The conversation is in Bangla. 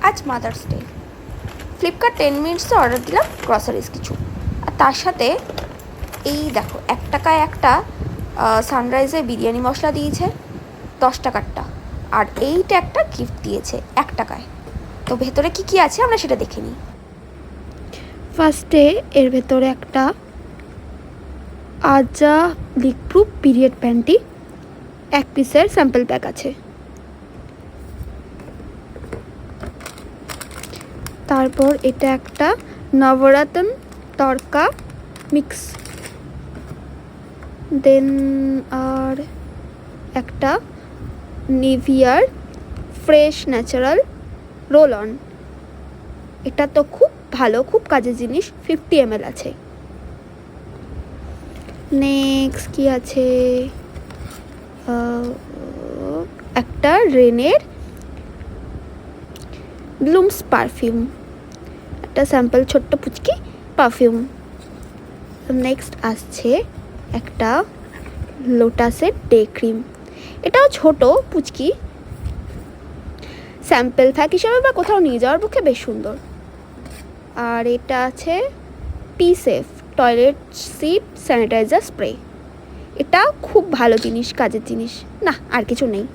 আজ মাদার্স ডে, ফ্লিপকার্ট 10 মিনিটসে অর্ডার দিলাম গ্রসারিজ কিছু, আর তার সাথে এই দেখো 1 টাকায় একটা সানরাইজের বিরিয়ানি মশলা দিয়েছে 10 টাকারটা, আর এইটা একটা গিফট দিয়েছে 1 টাকায়। তো ভেতরে কি কি আছে আমরা সেটা দেখে নিই। ফার্স্টে এর ভেতরে একটা আজা লিক প্রুফ পিরিয়ড প্যান্টি 1 পিসের স্যাম্পল প্যাক আছে। তারপর এটা একটা নবরত্ন তড়কা মিক্স, দেন আর একটা নিভিয়ার ফ্রেশ ন্যাচারাল রোল অন। এটা তো খুব ভালো, খুব কাজের জিনিস, 50 ml আছে। নেক্সট কি আছে, একটা রেনের ব্লুমস পারফিউম, একটা স্যাম্পল ছোট্ট পুচকি পারফিউম। নেক্সট আসছে একটা লোটাসের ডে ক্রিম, এটাও ছোট পুচকি, স্যাম্পল প্যাক হিসাবে বা কোথাও নিয়ে যাওয়ার পক্ষে বেশ সুন্দর। আর এটা আছে টি safe toilet seat sanitizer spray, এটা খুব ভালো জিনিস, কাজের জিনিস। না আর কিছু নেই।